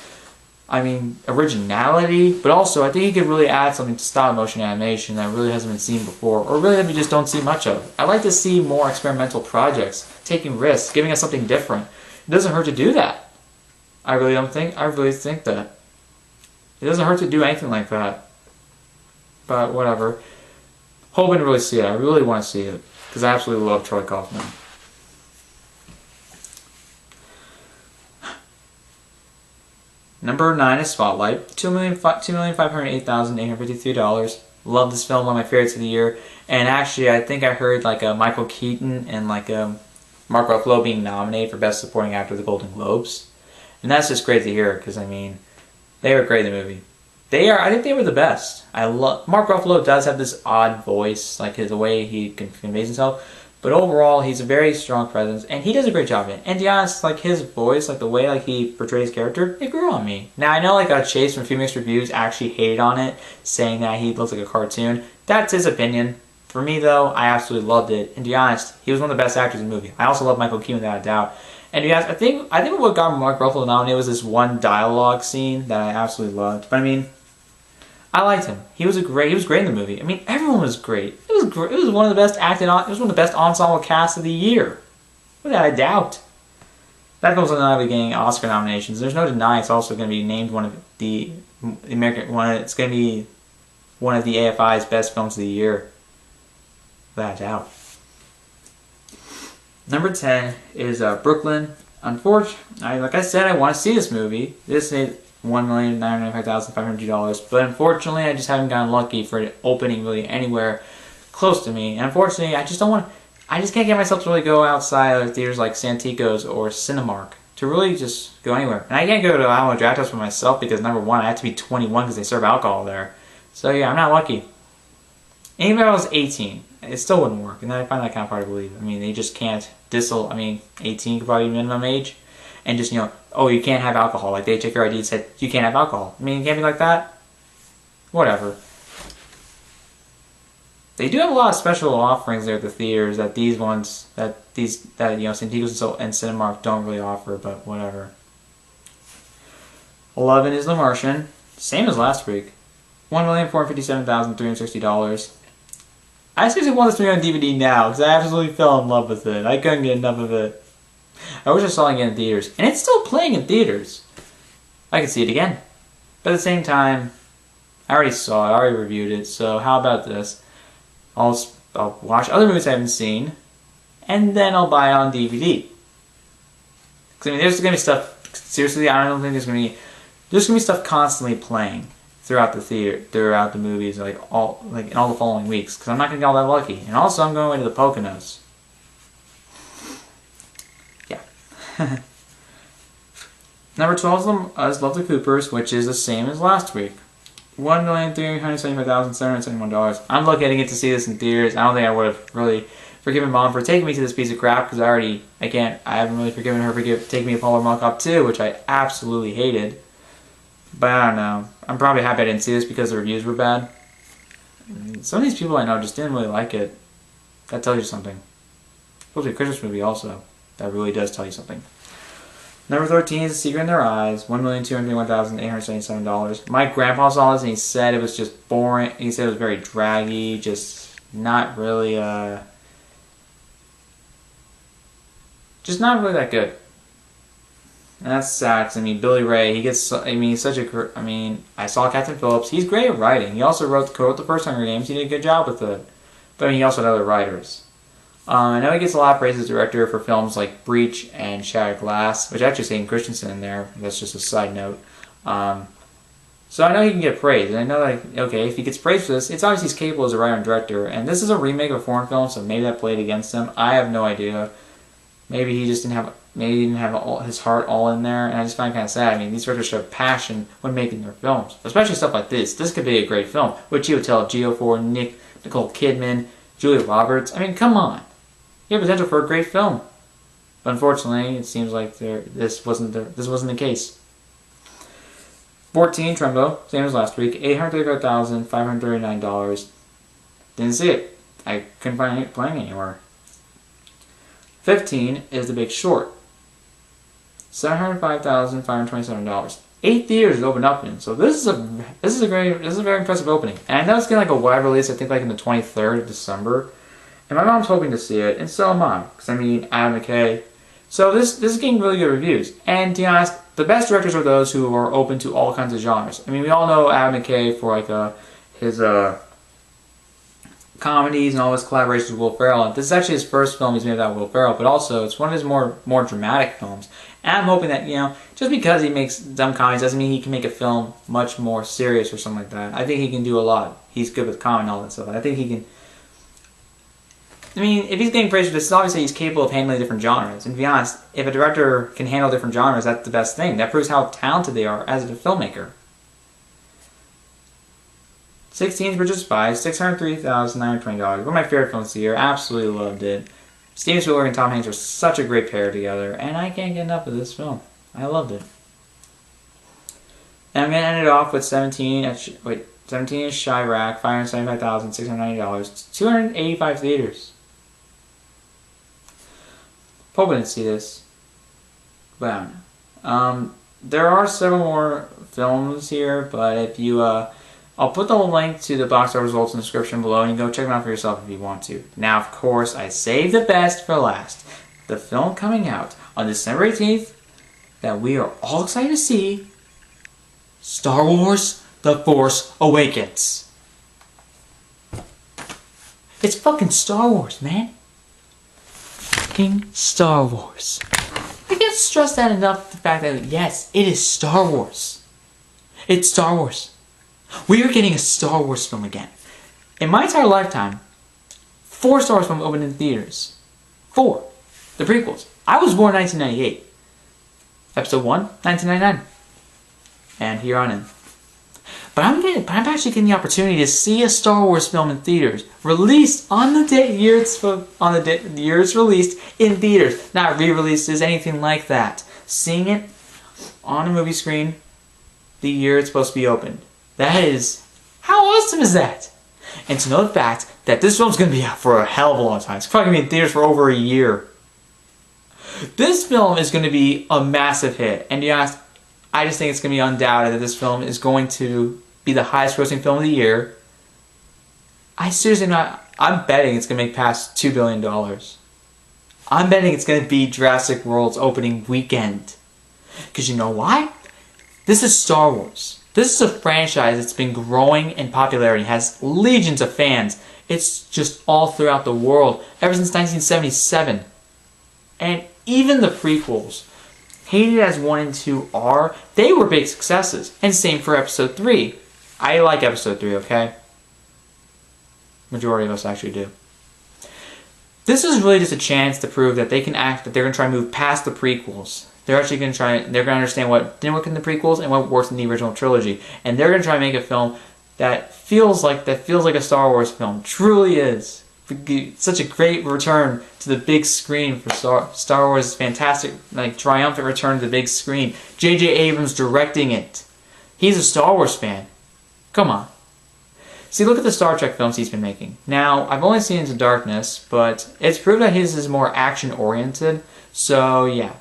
I mean, originality, but also I think he could really add something to stop motion animation that really hasn't been seen before, or really that we just don't see much of. I like to see more experimental projects, taking risks, giving us something different. It doesn't hurt to do that. I really think that. It doesn't hurt to do anything like that. But whatever. Hoping to really see it. I really want to see it. Because I absolutely love Charlie Kaufman. Number 9 is Spotlight. $2,508,853. Love this film, one of my favorites of the year. And actually, I think I heard like Michael Keaton and Mark Ruffalo being nominated for Best Supporting Actor at the Golden Globes. And that's just great to hear, because I mean, they were great in the movie. I think they were the best. Mark Ruffalo does have this odd voice, like the way he conveys himself, but overall he's a very strong presence, and he does a great job in it. And to be honest, like his voice, like the way like he portrays character, it grew on me. Now I know like Chase from a few mixed reviews actually hated on it, saying that he looks like a cartoon. That's his opinion. For me though, I absolutely loved it. And to be honest, he was one of the best actors in the movie. I also love Michael Keaton without a doubt. And to be honest, I think what got Mark Ruffalo nominated was this one dialogue scene that I absolutely loved. But I mean, I liked him. He was great in the movie. I mean, everyone was great. It was great. It was one of the best it was one of the best ensemble casts of the year, without a doubt. That film's not only getting Oscar nominations. There's no denying it's also going to be named one of the American one. It's going to be one of the AFI's best films of the year, without a doubt. Number 10 is Brooklyn. Unfortunately, like I said, I want to see this movie. This made $1,995,500, but unfortunately I just haven't gotten lucky for it opening really anywhere close to me. And unfortunately I just can't get myself to really go outside of theaters like Santikos or Cinemark to really just go anywhere. And I can't go to Alamo Drafthouse for myself because number one, I have to be 21 because they serve alcohol there. So yeah, I'm not lucky. And even if I was 18, it still wouldn't work, and I find that kind of hard to believe. I mean, they just can't 18 could probably be minimum age. And just, oh, you can't have alcohol. Like, they check your ID and said, you can't have alcohol. I mean, it can't be like that. Whatever. They do have a lot of special offerings there at the theaters that Santikos and Cinemark don't really offer, but whatever. 11 is The Martian. Same as last week. $1,457,360. I seriously want this movie on DVD now, because I absolutely fell in love with it. I couldn't get enough of it. I wish I saw it again in theaters. And it's still playing in theaters. I could see it again. But at the same time, I already saw it. I already reviewed it. So how about this? I'll watch other movies I haven't seen. And then I'll buy it on DVD. Because I mean, there's going to be stuff... Seriously, I don't think there's going to be... There's going to be stuff constantly playing throughout the theater, throughout the movies, in all the following weeks. Because I'm not going to get all that lucky. And also, I'm going to the Poconos. Number 12 is Love the Coopers, which is the same as last week. $1,375,771. I'm looking to get to see this in theaters. I don't think I would have really forgiven Mom for taking me to this piece of crap, because I haven't really forgiven her for taking me to Polar Mall Cop 2, which I absolutely hated. But I don't know. I'm probably happy I didn't see this because the reviews were bad. Some of these people I know just didn't really like it. That tells you something. It's supposed to be a Christmas movie also. That really does tell you something. Number 13 is A Secret in Their Eyes, $1,221,877. My grandpa saw this and he said it was just boring. He said it was very draggy, just not really, just not really that good. And that's sad, 'cause, I mean, Billy Ray, he gets, I mean, he's such a, I mean, I saw Captain Phillips. He's great at writing. He also wrote the first Hunger Games. He did a good job with it. But I mean, he also had other writers. I know he gets a lot of praise as director for films like Breach and Shattered Glass, which actually is Hayden Christensen in there. That's just a side note. So I know he can get praise, and I know that, okay, if he gets praise for this, it's obviously he's capable as a writer and director, and this is a remake of a foreign film, so maybe that played against him. I have no idea. Maybe he just didn't have, his heart all in there, and I just find it kind of sad. I mean, these directors show passion when making their films, especially stuff like this. This could be a great film, with Chiwetel Ejiofor, Nicole Kidman, Julia Roberts. I mean, come on. You have potential for a great film. But unfortunately, it seems like this wasn't the case. 14, Trumbo, same as last week, $835,539. Didn't see it. I couldn't find it playing anywhere. 15 is The Big Short, $705,527. 8 theaters opened up in, so this is a very impressive opening. And I know it's getting like a wide release. I think like in the 23rd of December. And my mom's hoping to see it, and so am I, because I mean, Adam McKay. So this is getting really good reviews. And to be honest, the best directors are those who are open to all kinds of genres. I mean, we all know Adam McKay for like his comedies and all his collaborations with Will Ferrell. And this is actually his first film he's made without Will Ferrell, but also it's one of his more dramatic films. And I'm hoping that, you know, just because he makes dumb comedies doesn't mean he can make a film much more serious or something like that. I think he can do a lot. He's good with comedy and all that stuff. I think he can. I mean, if he's getting praise for this, obviously he's capable of handling different genres. And to be honest, if a director can handle different genres, that's the best thing. That proves how talented they are as a filmmaker. 16 Bridge of Spies, $603,920. One of my favorite films of the year. Absolutely loved it. Steven Spielberg and Tom Hanks are such a great pair together, and I can't get enough of this film. I loved it. And I'm going to end it off with 17 is Chirac, $575,690. 285 theaters. Probably didn't see this. But I don't know. There are several more films here, but if you, I'll put the link to the box office results in the description below, and you can go check them out for yourself if you want to. Now, of course, I saved the best for last. The film coming out on December 18th that we are all excited to see, Star Wars The Force Awakens. It's fucking Star Wars, man. Fucking Star Wars. I can't stress that enough, the fact that, yes, it is Star Wars. It's Star Wars. We are getting a Star Wars film again. In my entire lifetime, 4 Star Wars films opened in theaters. 4. The prequels. I was born in 1998. Episode 1, 1999. And here on in. But I'm actually getting the opportunity to see a Star Wars film in theaters, released on the year it's released in theaters, not re-releases, anything like that. Seeing it on a movie screen the year it's supposed to be opened. That is, how awesome is that? And to know the fact that this film's going to be out for a hell of a long time. It's probably going to be in theaters for over a year. This film is going to be a massive hit. And you ask, I just think it's going to be undoubted that this film is going to be the highest grossing film of the year. I'm betting it's going to make past $2 billion. I'm betting it's going to be Jurassic World's opening weekend. Because you know why? This is Star Wars. This is a franchise that's been growing in popularity, has legions of fans. It's just all throughout the world, ever since 1977. And even the prequels, hated as 1 and 2 are, they were big successes. And same for Episode 3. I like Episode 3, okay? Majority of us actually do. This is really just a chance to prove that they can act, that they're going to try and move past the prequels. They're actually going to they're going to understand what didn't work in the prequels and what works in the original trilogy. And they're going to try and make a film that feels like a Star Wars film. Truly is. Such a great return to the big screen for Star Wars' fantastic, like, triumphant return to the big screen. J.J. Abrams directing it. He's a Star Wars fan. Come on. See, look at the Star Trek films he's been making. Now, I've only seen Into Darkness, but it's proved that his is more action-oriented. So, yeah.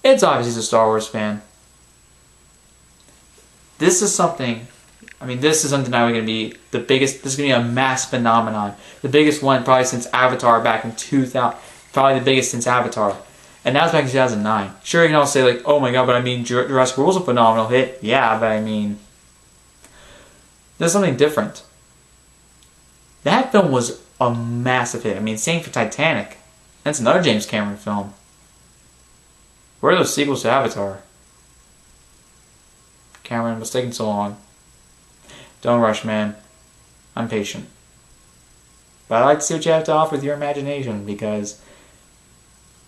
It's obvious he's a Star Wars fan. This is something, I mean, this is undeniably going to be the biggest, this is going to be a mass phenomenon. The biggest one probably since Avatar back in 2000, probably the biggest since Avatar. And that was back in 2009. Sure, you can all say like, oh my god, but I mean, Jurassic World's a phenomenal hit. Yeah, but I mean, there's something different. That film was a massive hit. I mean, same for Titanic. That's another James Cameron film. Where are those sequels to Avatar? Cameron, what's taking so long? Don't rush, man. I'm patient. But I like to see what you have to offer with your imagination, because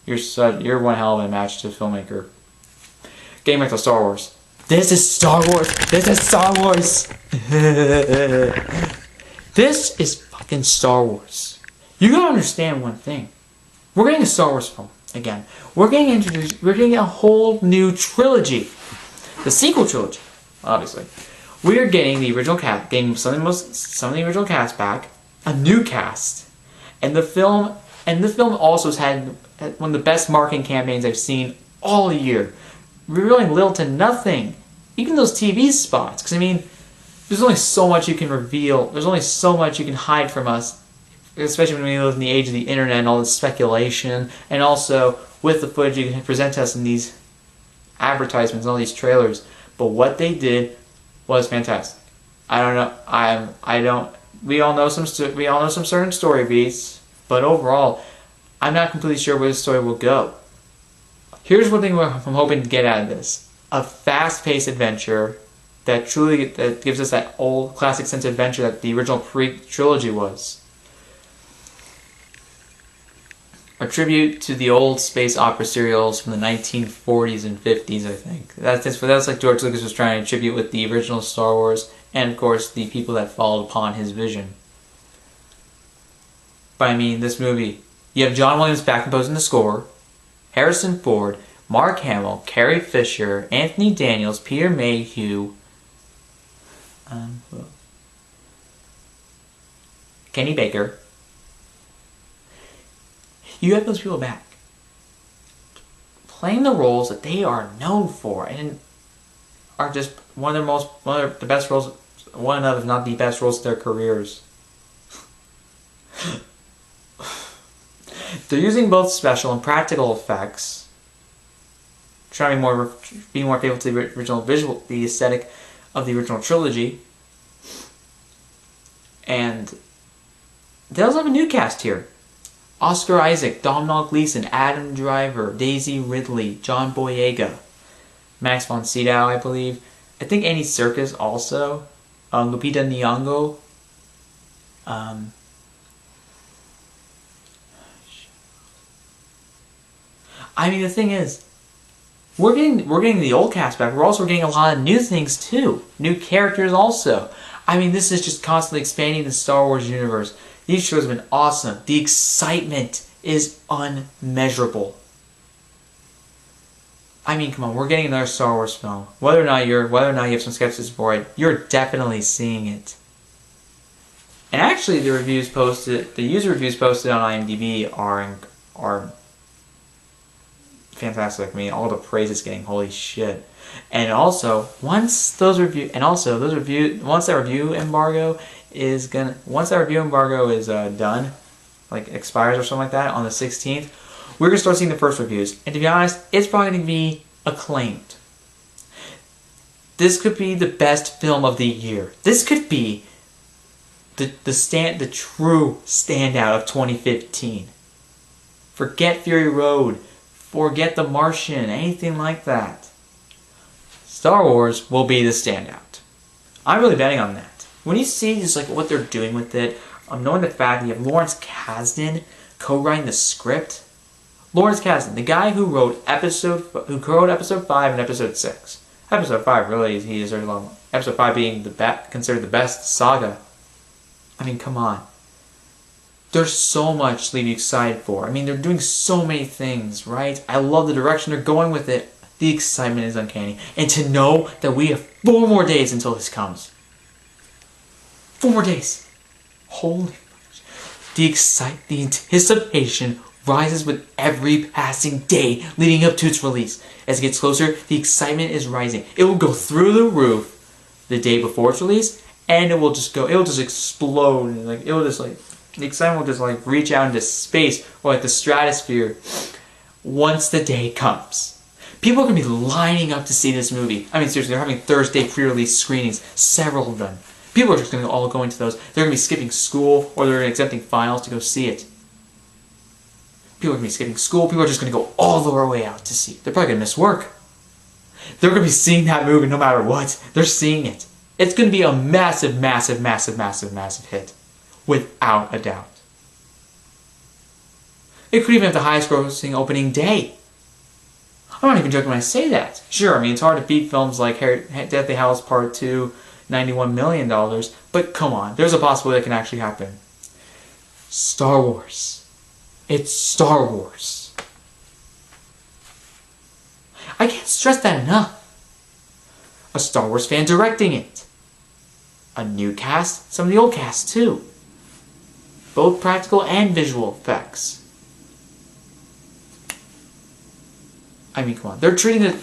you're one hell of a match to a filmmaker. Getting back to Star Wars. This is Star Wars! This is Star Wars! This is fucking Star Wars. You gotta understand one thing. We're getting a Star Wars film again. We're getting a whole new trilogy. The sequel trilogy, obviously. We are getting the original cast, getting some of the original cast back, a new cast, and the film also has had one of the best marketing campaigns I've seen all year. Revealing little to nothing, even those TV spots. Because I mean, there's only so much you can reveal. There's only so much you can hide from us, especially when we live in the age of the internet and all this speculation, and also with the footage you can present to us in these advertisements and all these trailers. But what they did was fantastic. I don't know. We all know some certain story beats, but overall, I'm not completely sure where the story will go. Here's one thing I'm hoping to get out of this: a fast-paced adventure that gives us that old classic sense of adventure that the original pre-trilogy was. A tribute to the old space opera serials from the 1940s and 50s, I think. That's like George Lucas was trying to tribute with the original Star Wars, and of course the people that followed upon his vision. But I mean, this movie, you have John Williams back composing the score, Harrison Ford, Mark Hamill, Carrie Fisher, Anthony Daniels, Peter Mayhew, Kenny Baker. You have those people back, playing the roles that they are known for, and are just one of the best roles, one of, if not the best roles of their careers. They're using both special and practical effects, trying to be more faithful to the original the aesthetic of the original trilogy, and they also have a new cast here. Oscar Isaac, Domhnall Gleeson, Adam Driver, Daisy Ridley, John Boyega, Max von Sydow, I believe. I think Andy Serkis also. Lupita Nyong'o. I mean, the thing is, we're getting the old cast back. We're also getting a lot of new things too. New characters also. I mean, this is just constantly expanding the Star Wars universe. These shows have been awesome. The excitement is unmeasurable. I mean, come on, we're getting another Star Wars film. Whether or not you have some skepticism for it, you're definitely seeing it. And actually, the user reviews posted on IMDb are fantastic. I mean, all the praise it's getting, holy shit. And also, once that review embargo is done, like expires or something like that on the 16th, we're gonna start seeing the first reviews. And to be honest, it's probably gonna be acclaimed. This could be the best film of the year. This could be the true standout of 2015. Forget Fury Road, forget The Martian, anything like that. Star Wars will be the standout. I'm really betting on that. When you see just like what they're doing with it, knowing the fact that you have Lawrence Kasdan co-writing the script. Lawrence Kasdan, the guy who wrote episode 5 and episode 6. Episode 5 really he deserves a lot more. Episode 5 being considered the best saga. I mean, come on. There's so much to leave you excited for. I mean, they're doing so many things, right? I love the direction they're going with it. The excitement is uncanny. And to know that we have 4 more days until this comes. 4 more days. Holy. The anticipation rises with every passing day leading up to its release. As it gets closer, the excitement is rising. It will go through the roof the day before its release, and it will just explode, and the excitement will just reach out into space or the stratosphere once the day comes. People are going to be lining up to see this movie. I mean, seriously, they're having Thursday pre-release screenings, several of them. People are just going to all go into those. They're going to be skipping school, or they're exempting finals to go see it. People are going to be skipping school. People are just going to go all the way out to see it. They're probably going to miss work. They're going to be seeing that movie no matter what. They're seeing it. It's going to be a massive, massive, massive, massive, massive hit. Without a doubt. It could even have the highest grossing opening day. I'm not even joking when I say that. Sure, I mean, it's hard to beat films like Deathly Hallows Part 2, $91 million, but come on, there's a possibility that can actually happen. Star Wars. It's Star Wars. I can't stress that enough. A Star Wars fan directing it. A new cast, some of the old cast too. Both practical and visual effects. I mean, come on. They're doing it.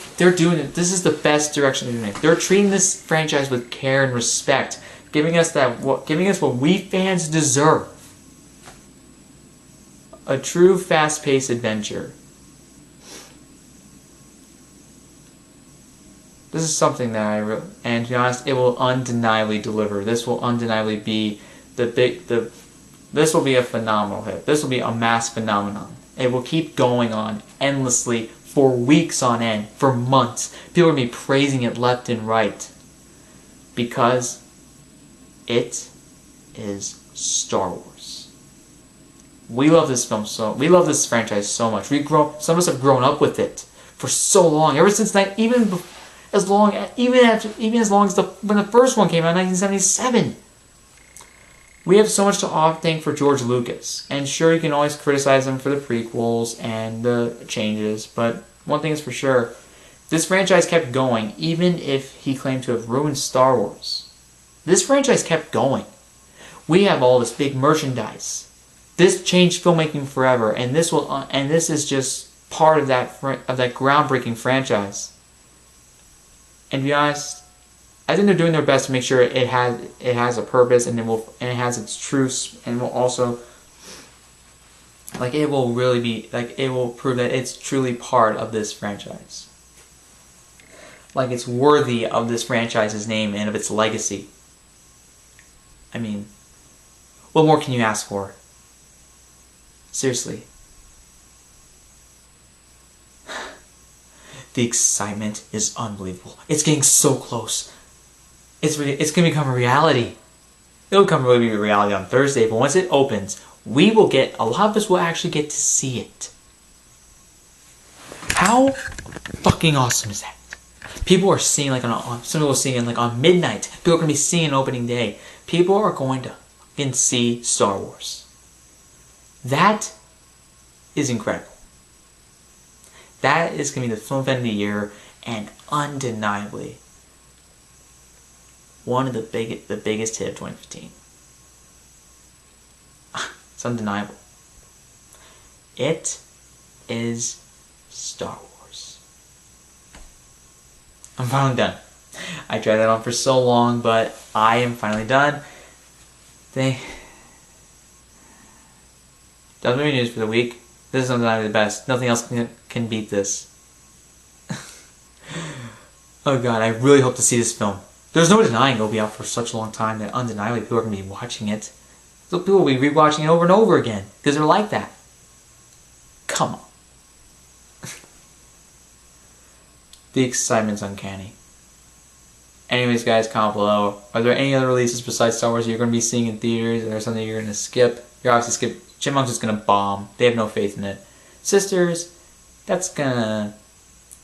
This is the best direction they're doing it. They're treating this franchise with care and respect, giving us what we fans deserve. A true fast-paced adventure. This is something that and to be honest, it will undeniably deliver. This will undeniably be this will be a phenomenal hit. This will be a mass phenomenon. It will keep going on endlessly for weeks on end, for months. People are going to be praising it left and right. Because it is Star Wars. We love this film we love this franchise so much. Some of us have grown up with it for so long. Ever since even as long as when the first one came out in 1977. We have so much to thank for George Lucas. And sure, you can always criticize him for the prequels and the changes, but one thing is for sure, this franchise kept going, even if he claimed to have ruined Star Wars. This franchise kept going. We have all this big merchandise. This changed filmmaking forever, and this is just part of that groundbreaking franchise. And to be honest, I think they're doing their best to make sure it has a purpose and it has its truths, and will also it will prove that it's truly part of this franchise. It's worthy of this franchise's name and of its legacy. I mean, what more can you ask for? Seriously. The excitement is unbelievable. It's getting so close. It's going to become a reality. It'll become really a reality on Thursday, but once it opens, a lot of us will actually get to see it. How fucking awesome is that? People are seeing some people are seeing it on midnight. People are going to be seeing it opening day. People are going to fucking see Star Wars. That is incredible. That is going to be the film event of the year, and undeniably one of the biggest hit of 2015. It's undeniable. It is Star Wars. I'm finally done. I tried that on for so long, but I am finally done. That's movie news for the week. This is undeniably the best. Nothing else can beat this. Oh god, I really hope to see this film. There's no denying it'll be out for such a long time that undeniably people are going to be watching it. So people will be rewatching it over and over again because they're like that. Come on. The excitement's uncanny. Anyways, guys, comment below. Are there any other releases besides Star Wars you're going to be seeing in theaters? Is there something you're going to skip? You're obviously skip. Chipmunks is going to bomb. They have no faith in it. Sisters, that's gonna...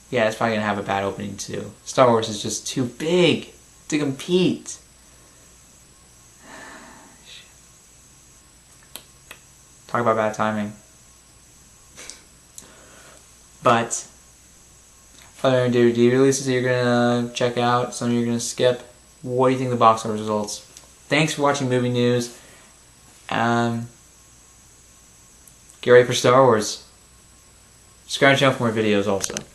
Yeah, it's probably going to have a bad opening too. Star Wars is just too big to compete. Talk about bad timing. But other than DVD releases that you're gonna check out, some you're gonna skip. What do you think of the box office results? Thanks for watching Movie News. Get ready for Star Wars. Subscribe to the channel for more videos also.